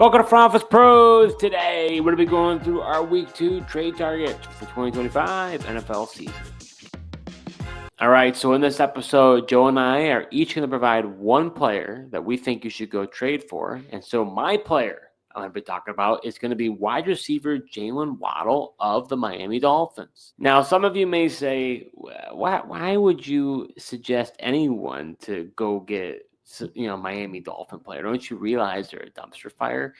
Welcome to Front Office Pros. Today, we're going to be going through our Week 2 trade targets for 2025 NFL season. All right, so in this episode, Joe and I are each going to provide one player that we think you should go trade for. And so my player I'm going to be talking about is going to be wide receiver Jaylen Waddle of the Miami Dolphins. Now, some of you may say, why would you suggest anyone to go get Miami Dolphin player? Don't you realize they're a dumpster fire?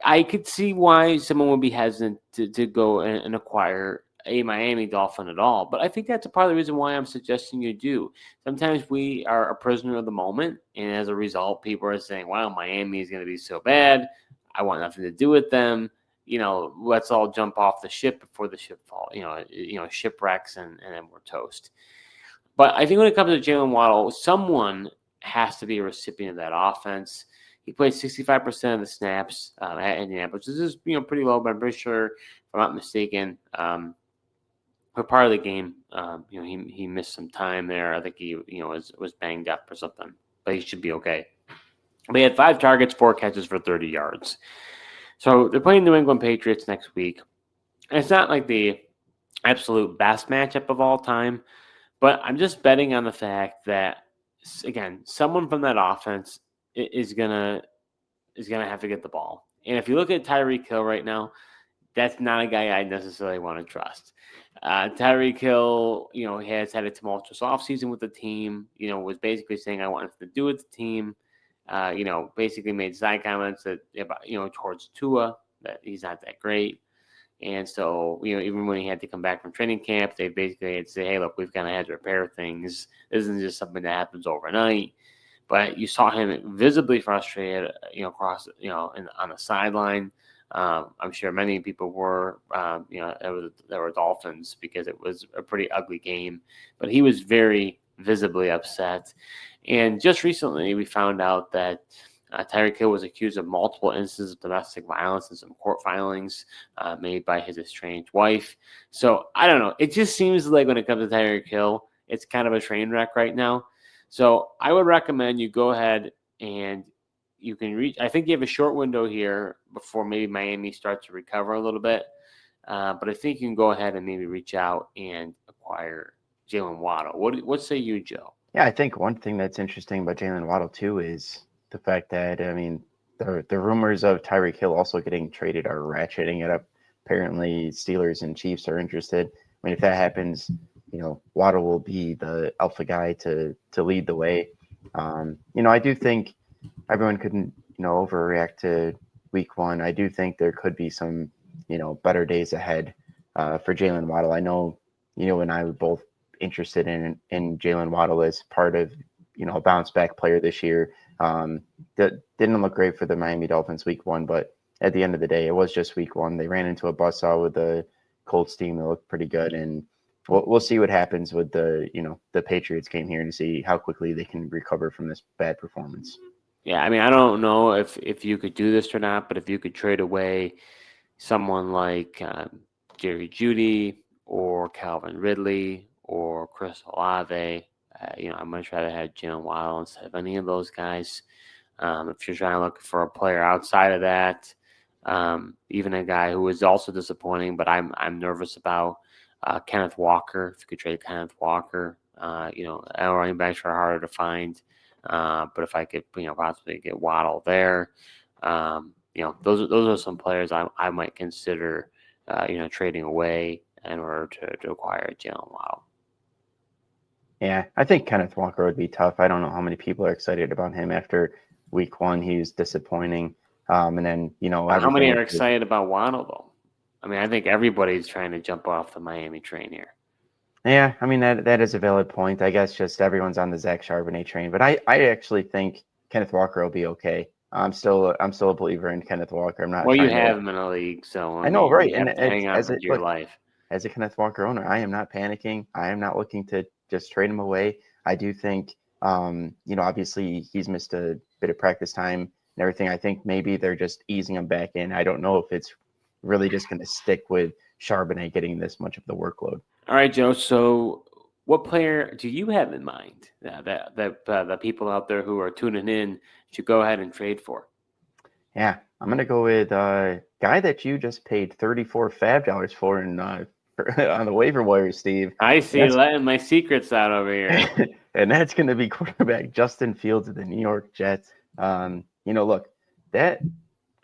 I could see why someone would be hesitant to go and acquire a Miami Dolphin at all. But I think that's a part of the reason why I'm suggesting you do. Sometimes we are a prisoner of the moment, and as a result, people are saying, wow, Miami is going to be so bad. I want nothing to do with them. Let's all jump off the ship before the ship falls. Shipwrecks, and then we're toast. But I think when it comes to Jaylen Waddle, someone has to be a recipient of that offense. He played 65% of the snaps at Indianapolis. This is pretty low, but I'm pretty sure, if I'm not mistaken, for part of the game, he missed some time there. I think he was banged up or something, but he should be okay. But he had 5 targets, 4 catches for 30 yards. So they're playing New England Patriots next week. And it's not like the absolute best matchup of all time, but I'm just betting on the fact that, again, someone from that offense is gonna have to get the ball. And if you look at Tyreek Hill right now, that's not a guy I necessarily want to trust. Tyreek Hill, has had a tumultuous offseason with the team. Was basically saying I want nothing to do with the team. Basically made side comments about towards Tua that he's not that great. And so, even when he had to come back from training camp, they basically had to say, hey, look, we've kind of had to repair things. This isn't just something that happens overnight. But you saw him visibly frustrated, across, on the sideline. I'm sure many people were, there were Dolphins because it was a pretty ugly game. But he was very visibly upset. And just recently, we found out that Tyreek Hill was accused of multiple instances of domestic violence and some court filings made by his estranged wife. So I don't know. It just seems like when it comes to Tyreek Hill, it's kind of a train wreck right now. So I would recommend you go ahead and you can reach. I think you have a short window here before maybe Miami starts to recover a little bit. But I think you can go ahead and maybe reach out and acquire Jaylen Waddle. What say you, Joe? Yeah, I think one thing that's interesting about Jaylen Waddle too is the fact that the rumors of Tyreek Hill also getting traded are ratcheting it up. Apparently, Steelers and Chiefs are interested. I mean, if that happens, Waddle will be the alpha guy to lead the way. I do think everyone couldn't overreact to week 1. I do think there could be some better days ahead for Jaylen Waddle. I know and I were both interested in Jaylen Waddle as part of a bounce back player this year. That didn't look great for the Miami Dolphins week 1, but at the end of the day, it was just week 1. They ran into a buzzsaw with the Colts team that looked pretty good, and we'll see what happens with the Patriots game here and see how quickly they can recover from this bad performance. Yeah, I mean, I don't know if you could do this or not, but if you could trade away someone like Jerry Jeudy or Calvin Ridley or Chris Olave, I'd much rather have Jalen Waddle instead of any of those guys. If you're trying to look for a player outside of that, even a guy who is also disappointing, but I'm nervous about Kenneth Walker. If you could trade Kenneth Walker, our running backs are harder to find. But if I could, possibly get Waddle there, those are some players I might consider, trading away in order to acquire Jaylen Waddle. Yeah, I think Kenneth Walker would be tough. I don't know how many people are excited about him after week 1. He was disappointing. And then, How many everything. are excited about Waddle though? I mean, I think everybody's trying to jump off the Miami train here. Yeah, I mean that is a valid point. I guess just everyone's on the Zach Charbonnet train, but I actually think Kenneth Walker will be okay. I'm still a believer in Kenneth Walker. I'm not Well, you trying to. have him in a league, so I I know, mean, right? you And have to hang on for dear look, life. as a Kenneth Walker owner, I am not panicking. I am not looking to just trade him away. I do think, obviously he's missed a bit of practice time and everything. I think maybe they're just easing him back in. I don't know if it's really just going to stick with Charbonnet getting this much of the workload. All right, Joe. So, what player do you have in mind that the people out there who are tuning in should go ahead and trade for? Yeah, I'm gonna go with guy that you just paid $34 for in on the waiver wire, Steve. I And see that's letting my secrets out over here. and that's gonna be quarterback Justin Fields of the New York Jets. Look, that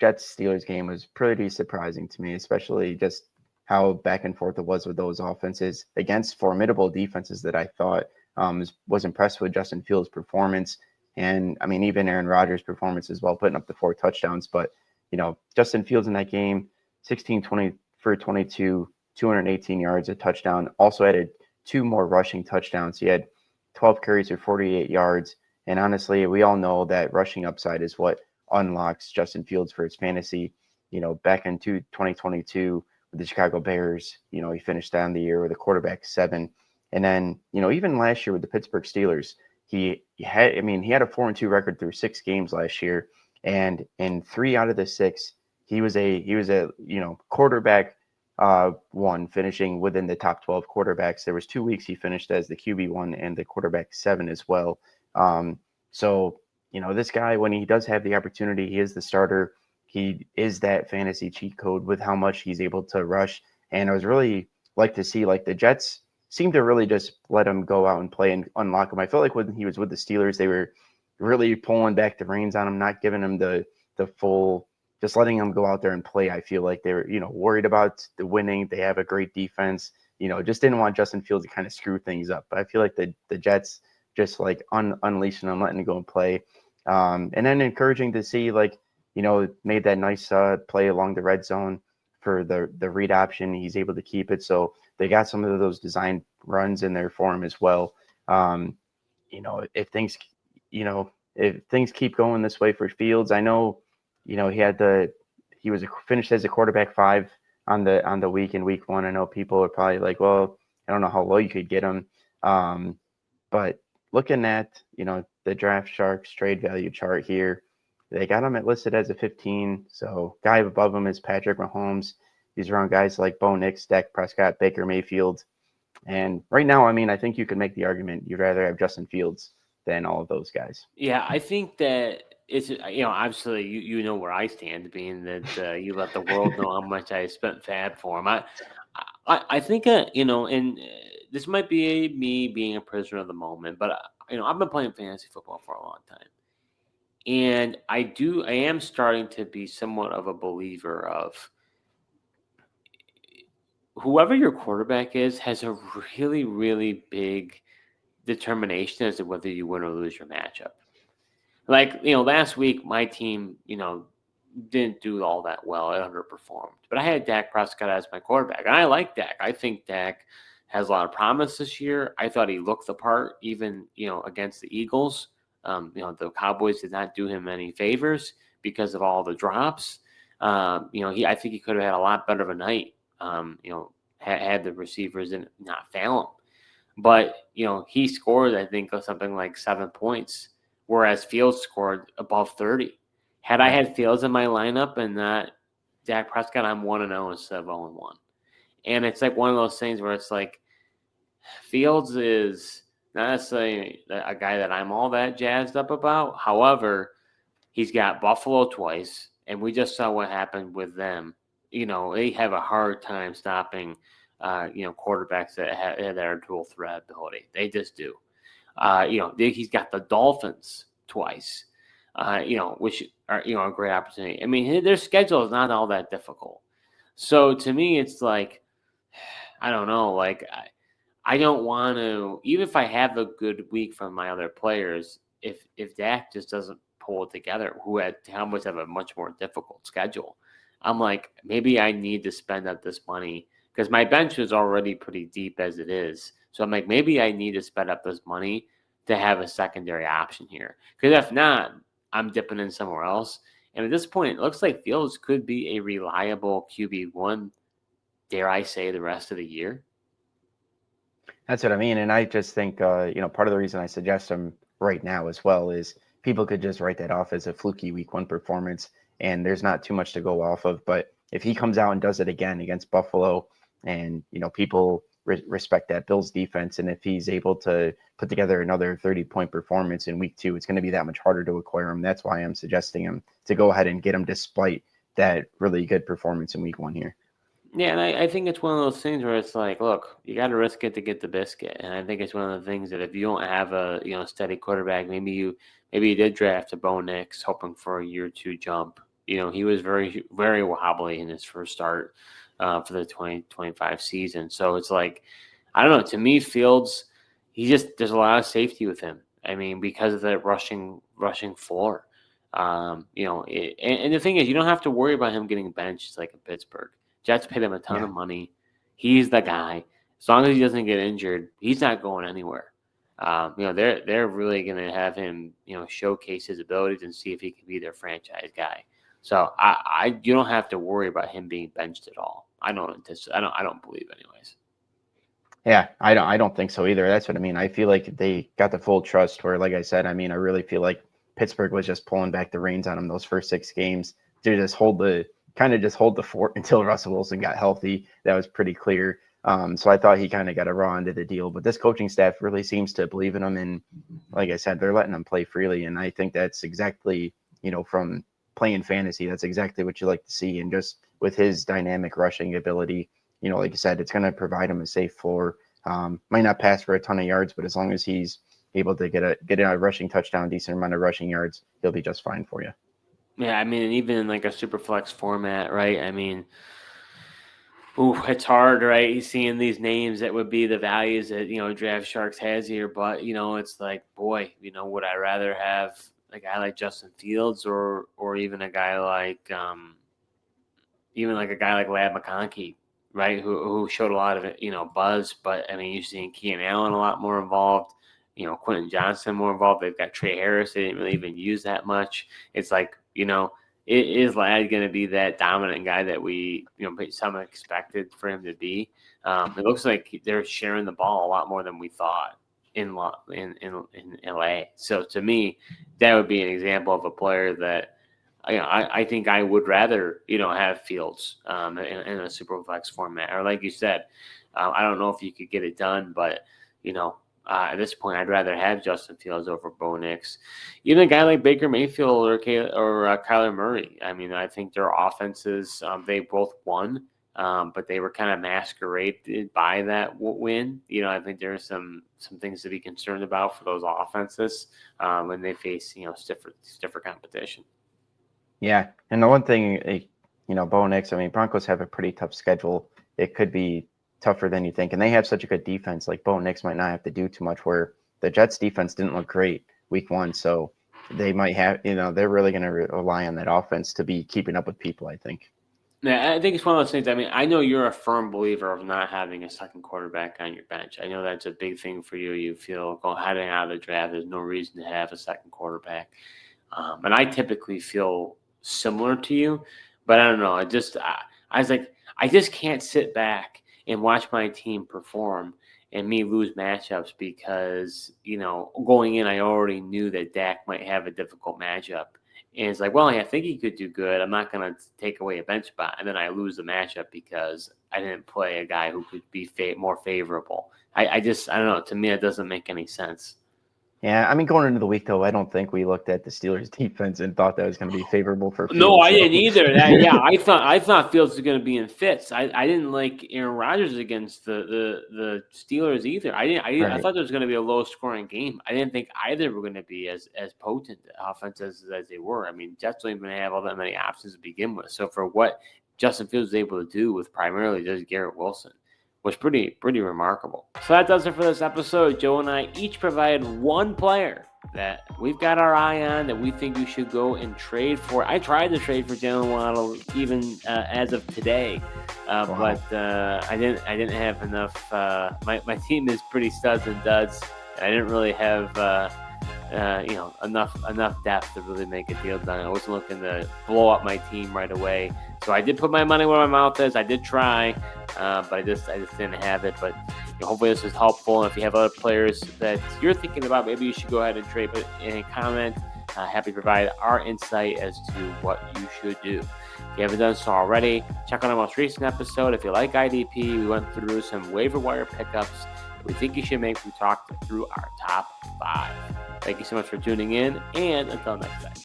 Jets Steelers game was pretty surprising to me, especially just how back and forth it was with those offenses against formidable defenses that I thought was impressed with Justin Fields' performance. And I mean, even Aaron Rodgers' performance as well, putting up the 4 touchdowns. But, Justin Fields in that game, 16-20 for 22, 218 yards, a touchdown. Also added 2 more rushing touchdowns. He had 12 carries for 48 yards. And honestly, we all know that rushing upside is what unlocks Justin Fields for his fantasy. Back in 2022 with the Chicago Bears, he finished down the year with a quarterback 7. And then, even last year with the Pittsburgh Steelers, he had a 4-2 record through 6 games last year. And in 3 out of the 6, he was a quarterback 1, finishing within the top 12 quarterbacks. There was 2 weeks he finished as the QB1 and the quarterback 7 as well. So this guy, when he does have the opportunity, he is the starter. He is that fantasy cheat code with how much he's able to rush. And I was really like to see, like, the Jets seem to really just let him go out and play and unlock him. I felt like when he was with the Steelers, they were really pulling back the reins on him, not giving him the full, just letting him go out there and play. I feel like they were, worried about the winning. They have a great defense, just didn't want Justin Fields to kind of screw things up. But I feel like the Jets just like unleashing him, letting him go and play. And then encouraging to see, like, made that nice play along the red zone for the read option. He's able to keep it. So they got some of those design runs in there for him as well. If things, if things keep going this way for Fields, I know, he was finished as a quarterback 5 on the week in week 1. I know people are probably like, well, I don't know how low you could get him. But looking at, the Draft Sharks trade value chart here, they got him listed as a 15. So guy above him is Patrick Mahomes. He's around guys like Bo Nix, Dak Prescott, Baker Mayfield. And right now, I think you could make the argument you'd rather have Justin Fields than all of those guys. Yeah, I think that it's obviously you know where I stand, being that you let the world know how much I spent fab for him. I think and this might be me being a prisoner of the moment, but I've been playing fantasy football for a long time, and I am starting to be somewhat of a believer of whoever your quarterback is has a really, really big determination as to whether you win or lose your matchup. Like, last week my team, didn't do all that well. It underperformed. But I had Dak Prescott as my quarterback. And I like Dak. I think Dak has a lot of promise this year. I thought he looked the part even, against the Eagles. The Cowboys did not do him any favors because of all the drops. I think he could have had a lot better of a night. Had the receivers and not fail him. But, he scored, I think, something like 7 points, whereas Fields scored above 30. Had I had Fields in my lineup and not Dak Prescott, I'm 1-0 instead of 0-1. And it's like one of those things where it's like Fields is not necessarily a guy that I'm all that jazzed up about. However, he's got Buffalo twice, and we just saw what happened with them. They have a hard time stopping quarterbacks that are dual threat ability. They just do. He's got the Dolphins twice, which are, a great opportunity. I mean, their schedule is not all that difficult. So to me, it's like, I don't know, like I don't want to, even if I have a good week from my other players, if Dak just doesn't pull it together, Cowboys have a much more difficult schedule. I'm like, maybe I need to spend up this money because my bench is already pretty deep as it is. So I'm like, maybe I need to spend up this money to have a secondary option here. Because if not, I'm dipping in somewhere else. And at this point, it looks like Fields could be a reliable QB1, dare I say, the rest of the year. That's what I mean. And I just think, part of the reason I suggest him right now as well is people could just write that off as a fluky week 1 performance, and there's not too much to go off of. But if he comes out and does it again against Buffalo, and, people respect that Bills defense. And if he's able to put together another 30-point performance in week 2, it's going to be that much harder to acquire him. That's why I'm suggesting him to go ahead and get him despite that really good performance in week 1 here. Yeah, and I think it's one of those things where it's like, look, you got to risk it to get the biscuit, and I think it's one of the things that if you don't have a steady quarterback, maybe you did draft a Bo Nix hoping for a year 2 jump. He was very very wobbly in his first start for the 2025 season, so it's like, I don't know. To me, Fields, there's a lot of safety with him. I mean, because of the rushing floor. And the thing is, you don't have to worry about him getting benched like in Pittsburgh. Jets paid him a ton of money. He's the guy. As long as he doesn't get injured, he's not going anywhere. They're really going to have him, showcase his abilities and see if he can be their franchise guy. So you don't have to worry about him being benched at all. I don't believe anyways. Yeah, I don't think so either. That's what I mean. I feel like they got the full trust where, like I said, I really feel like Pittsburgh was just pulling back the reins on him those first 6 games to just hold the fort until Russell Wilson got healthy. That was pretty clear. So I thought he kind of got a raw end of the deal, but this coaching staff really seems to believe in him. And like I said, they're letting him play freely. And I think that's exactly, from playing fantasy, that's exactly what you like to see. And just with his dynamic rushing ability, like I said, it's going to provide him a safe floor. Might not pass for a ton of yards, but as long as he's able to get a rushing touchdown, decent amount of rushing yards, he'll be just fine for you. Yeah, I mean, even in like a super flex format, right? I mean, it's hard, right? He's seeing these names that would be the values that, Draft Sharks has here. But, it's like, boy, would I rather have a guy like Justin Fields or even a guy like Lab McConkey, right? Who showed a lot of, buzz. But, I mean, you're seeing Keenan Allen a lot more involved. Quentin Johnson more involved. They've got Trey Harris. They didn't really even use that much. It's like, is Ladd going to be that dominant guy that we, some expected for him to be? It looks like they're sharing the ball a lot more than we thought in LA. So to me, that would be an example of a player that, I think I would rather, have Fields in a super flex format. Or like you said, I don't know if you could get it done, but, at this point, I'd rather have Justin Fields over Bo Nix. Even a guy like Baker Mayfield or Kyler Murray. I mean, I think their offenses, they both won, but they were kind of masqueraded by that win. I think there's some things to be concerned about for those offenses when they face, stiffer competition. Yeah, and the one thing, Bo Nix, Broncos have a pretty tough schedule. It could be tougher than you think, and they have such a good defense. Like Bo Nix might not have to do too much, where the Jets defense didn't look great week 1, so they might have, they're really going to rely on that offense to be keeping up with people, I think. Yeah, I think it's one of those things. I mean, I know you're a firm believer of not having a second quarterback on your bench. I know that's a big thing for you. You feel heading out of the draft, there's no reason to have a second quarterback. And I typically feel similar to you, but I don't know. I was like, I just can't sit back and watch my team perform and me lose matchups because, going in, I already knew that Dak might have a difficult matchup. And it's like, well, I think he could do good. I'm not going to take away a bench spot. And then I lose the matchup because I didn't play a guy who could be more favorable. I don't know. To me, it doesn't make any sense. Yeah, going into the week, though, I don't think we looked at the Steelers' defense and thought that was going to be favorable for Fields. No, I didn't either. I thought Fields was going to be in fits. I didn't like Aaron Rodgers against the Steelers either. I thought there was going to be a low-scoring game. I didn't think either were going to be as potent offenses as they were. I mean, Jets don't even have all that many options to begin with. So for what Justin Fields was able to do with primarily just Garrett Wilson was pretty remarkable. So that does it for this episode. Joe and I each provided one player that we've got our eye on that we think you should go and trade for. I tried to trade for Jaylen Waddle even as of today, but I didn't have enough. My team is pretty studs and duds. I didn't really have enough depth to really make a deal done. I wasn't looking to blow up my team right away. So I did put my money where my mouth is. I did try, but I just didn't have it. But hopefully this was helpful. And if you have other players that you're thinking about, maybe you should go ahead and trade. But in a comment, happy to provide our insight as to what you should do. If you haven't done so already, check out our most recent episode. If you like IDP, we went through some waiver wire pickups that we think you should make. We talked through our top 5. Thank you so much for tuning in, and until next time.